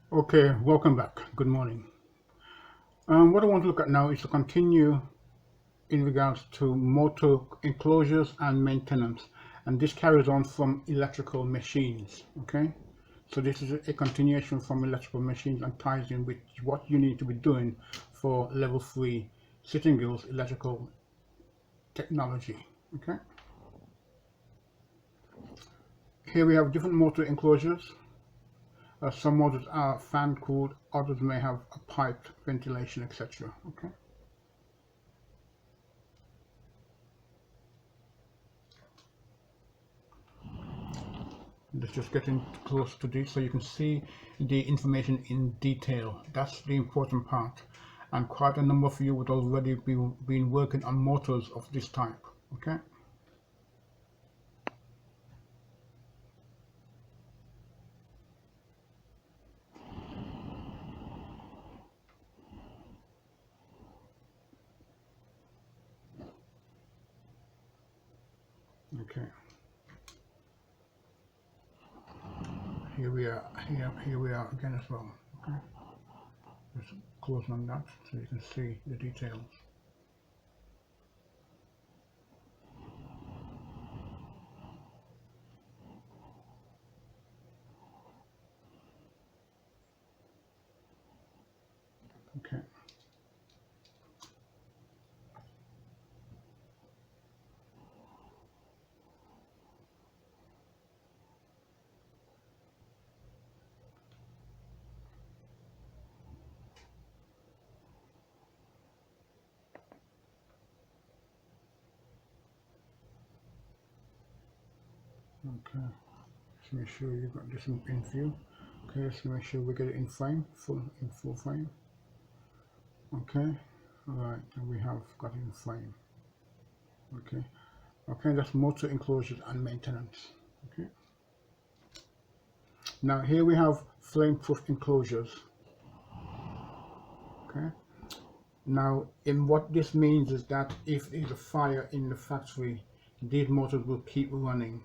Okay, welcome back. Good morning. What I want to look at now is to continue in regards to motor enclosures and maintenance, and this carries on from electrical machines. Okay, so this is a continuation from electrical machines and ties in with what you need to be doing for level 3 Sitting Girls electrical technology. Okay, here we have different motor enclosures. Some motors are fan cooled, others may have a piped ventilation, etc. Okay. Let's just get in close to this so you can see the information in detail. That's the important part. And quite a number of you would already be been working on motors of this type. Okay. Okay. Here we are. Here we are again as well. Okay. Just close on that so you can see the details. Okay. Okay. Let's make sure you got this in view. Okay. Let's make sure we get it in frame, in full frame. Okay. All right. And we have got it in frame. Okay. Okay, that's motor enclosures and maintenance. Okay. Now here we have flame-proof enclosures. Okay. Now, in what this means is that if there's a fire in the factory, these motors will keep running.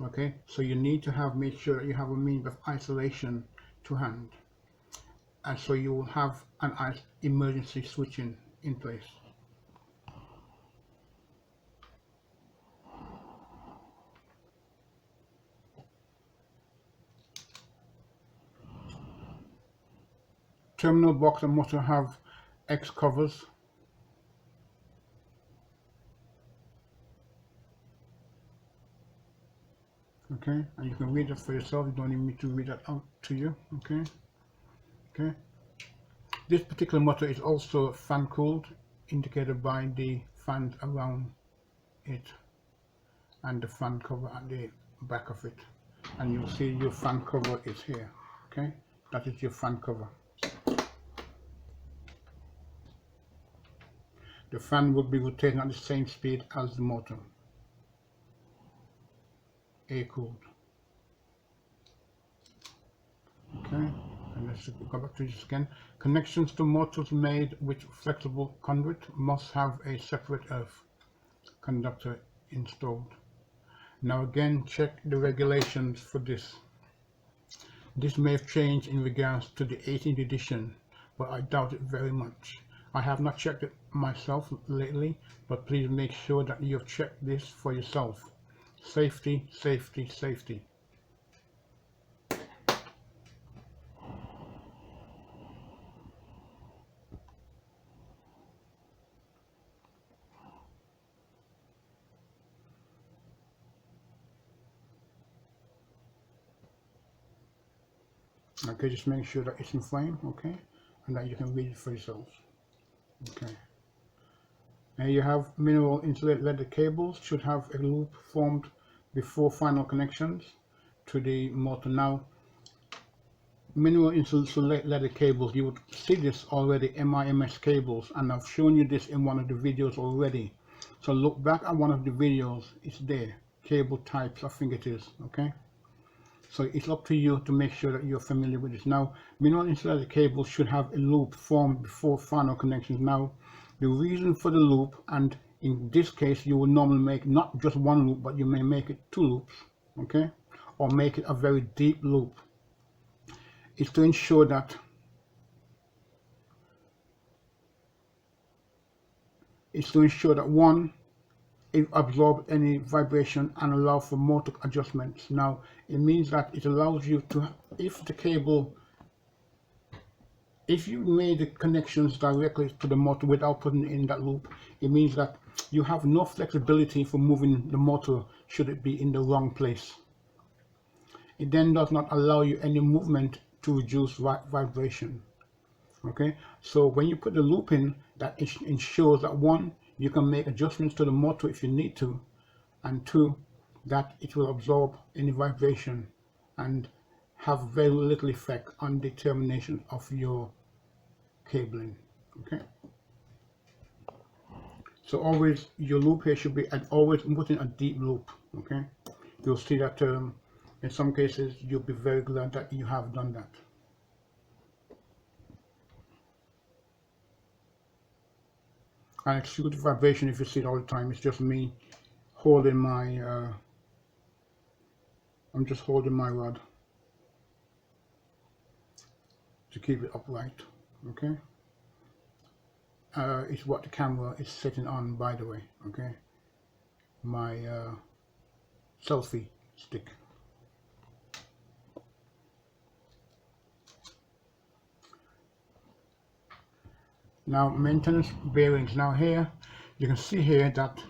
Okay. So you need to make sure that you have a means of isolation to hand, and so you will have an emergency switching in place. Terminal box and motor have X covers. Okay, and you can read it for yourself. You don't need me to read that out to you. Okay. Okay. This particular motor is also fan cooled, indicated by the fans around it and the fan cover at the back of it. And you'll see your fan cover is here. Okay, that is your fan cover. The fan will be rotating at the same speed as the motor. Air cooled. Okay, and let's go back to this again. Connections to motors made with flexible conduit must have a separate earth conductor installed. Now again, check the regulations for this. This may have changed in regards to the 18th edition, but I doubt it very much. I have not checked it myself lately, but please make sure that you have checked this for yourself. Safety, safety, safety. Okay, just make sure that it's in frame, okay, and that you can read it for yourselves. Okay. And you have mineral insulated leather cables, should have a loop formed before final connections to the motor. Now, mineral insulated leather cables, you would see this already, MIMS cables, and I've shown you this in one of the videos already. So look back at one of the videos, it's there, cable types, I think it is, okay? So it's up to you to make sure that you're familiar with this. Now, mineral insulated cables should have a loop formed before final connections. Now, the reason for the loop, and in this case, you will normally make not just one loop, but you may make it two loops, okay? Or make it a very deep loop. is to ensure that one, it absorbs any vibration and allow for motor adjustments. Now it means that it allows you to, if you made the connections directly to the motor without putting it in that loop, it means that you have no flexibility for moving the motor should it be in the wrong place. It then does not allow you any movement to reduce vibration. Okay, so when you put the loop in, that ensures that one, you can make adjustments to the motor if you need to, and two, that it will absorb any vibration and have very little effect on the termination of your cabling. Okay, so always your loop here should be, and always put in a deep loop. Okay, you'll see that in some cases you'll be very glad that you have done that. And excuse the vibration if you see it all the time. It's just me holding my I'm just holding my rod to keep it upright. Okay, it's what the camera is sitting on, by the way. Okay, my selfie stick. Now maintenance bearings. Now here you can see here that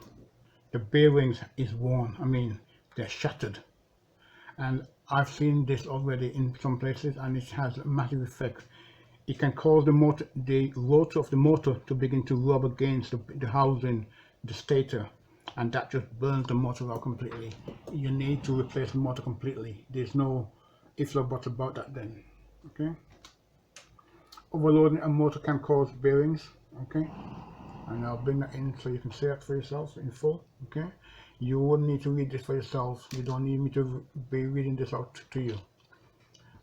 the bearings is worn. I mean, they're shattered, and I've seen this already in some places, and it has a massive effect. It can cause the rotor of the motor to begin to rub against the housing, the stator, and that just burns the motor out completely. You need to replace the motor completely. There's no ifs or buts about that then. Okay. Overloading a motor can cause bearings. Okay, and I'll bring that in so you can see that for yourself in full. Okay, you wouldn't need to read this for yourself. You don't need me to be reading this out to you.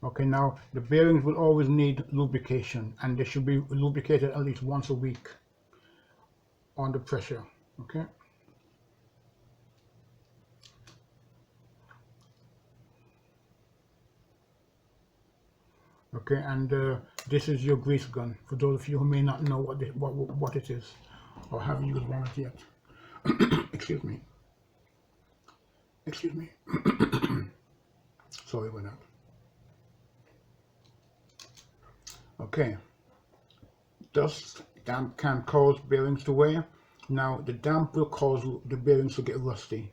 Okay, now the bearings will always need lubrication, and they should be lubricated at least once a week under pressure. Okay. Okay, and this is your grease gun for those of you who may not know what it is or haven't used one yet. Excuse me. Excuse me. Sorry about that. Okay. Dust, damp can cause bearings to wear. Now the damp will cause the bearings to get rusty,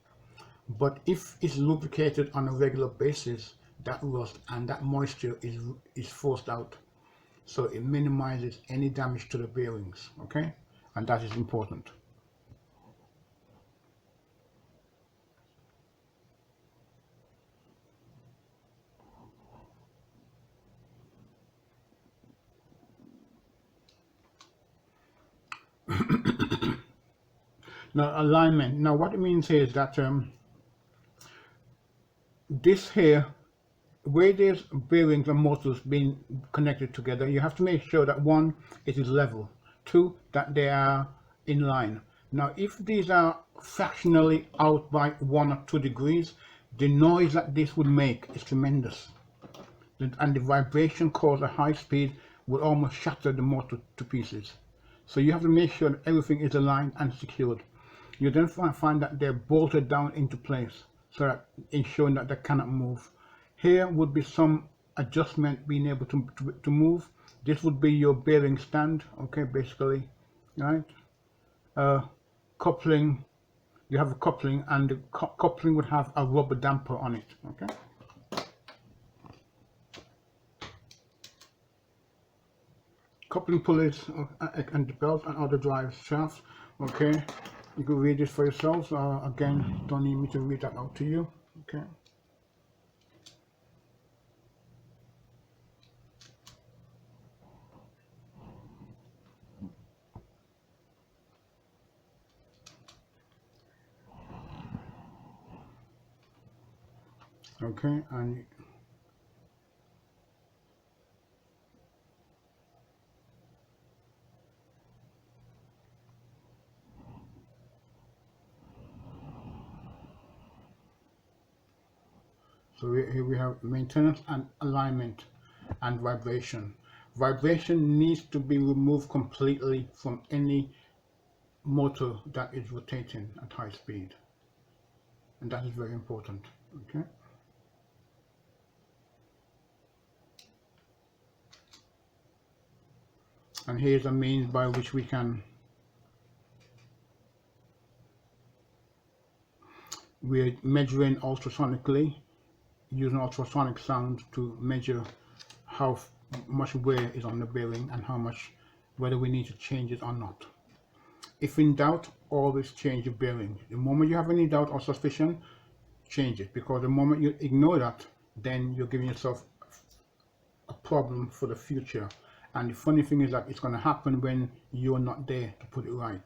but if it's lubricated on a regular basis, that rust and that moisture is forced out, so it minimizes any damage to the bearings. Okay, and that is important. Now alignment. Now what it means here is that this here, where there's bearings and motors being connected together, you have to make sure that one, it is level, two, that they are in line. Now if these are fractionally out by 1 or 2 degrees, the noise that this would make is tremendous, and the vibration caused at high speed will almost shatter the motor to pieces. So you have to make sure that everything is aligned and secured. You then find that they're bolted down into place, so that ensuring that they cannot move. Here would be some adjustment being able to move. This would be your bearing stand. Okay, basically, right? Coupling. You have a coupling, and the coupling would have a rubber damper on it. Okay. Coupling pulleys and the belt and other drive shafts. Okay, you can read this for yourselves. Again, don't need me to read that out to you. Okay. Okay, and so here we have maintenance and alignment, and vibration. Vibration needs to be removed completely from any motor that is rotating at high speed, and that is very important. Okay. And here's a means by which we're measuring ultrasonically, using ultrasonic sound to measure how much wear is on the bearing and whether we need to change it or not. If in doubt, always change the bearing. The moment you have any doubt or suspicion, change it, because the moment you ignore that, then you're giving yourself a problem for the future. And the funny thing is that it's going to happen when you're not there to put it right,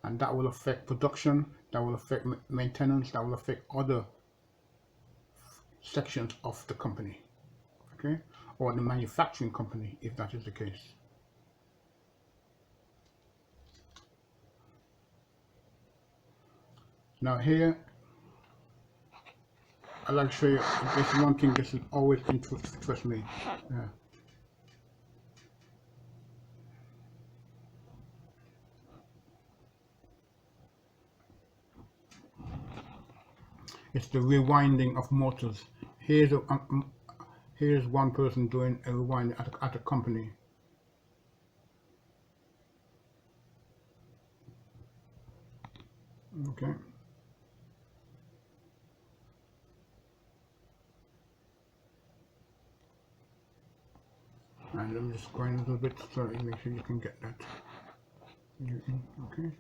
and that will affect production, that will affect maintenance, that will affect other sections of the company, okay, or the manufacturing company, if that is the case. Now here, I'd like to show you, this is one thing that will always interest me. It's the rewinding of motors. Here's one person doing a rewind at a company. Okay. And I'm just going a little bit so make sure you can get that. Okay.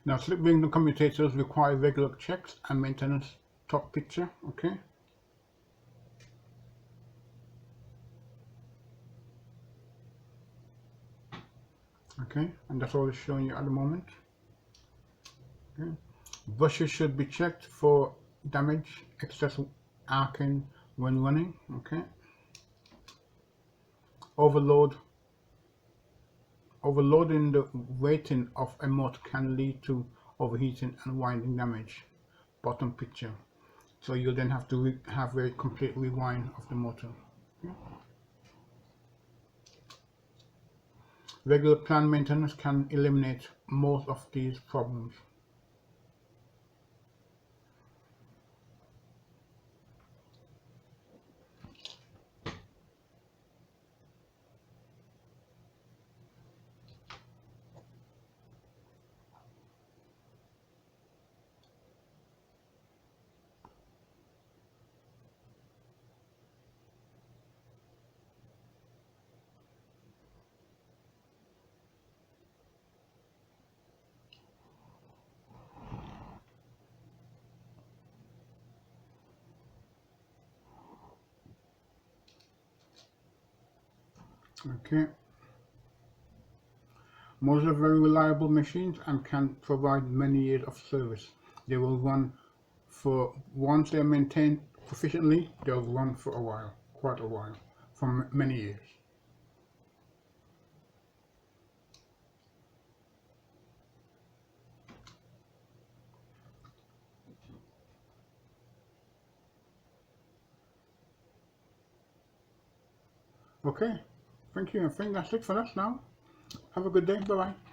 Now, slip ring commutators require regular checks and maintenance. Top picture, okay. Okay, and that's all it's showing you at the moment. Okay. Brushes should be checked for damage, excess arcing when running. Okay. Overloading the rating of a motor can lead to overheating and winding damage. Bottom picture. So you'll then have to have a complete rewind of the motor. Okay. Regular planned maintenance can eliminate most of these problems. Okay. Motors are very reliable machines and can provide many years of service. They will run for, once they are maintained proficiently, they'll run for a while, quite a while, for many years. Okay, thank you. I think that's it for us now. Have a good day. Bye-bye.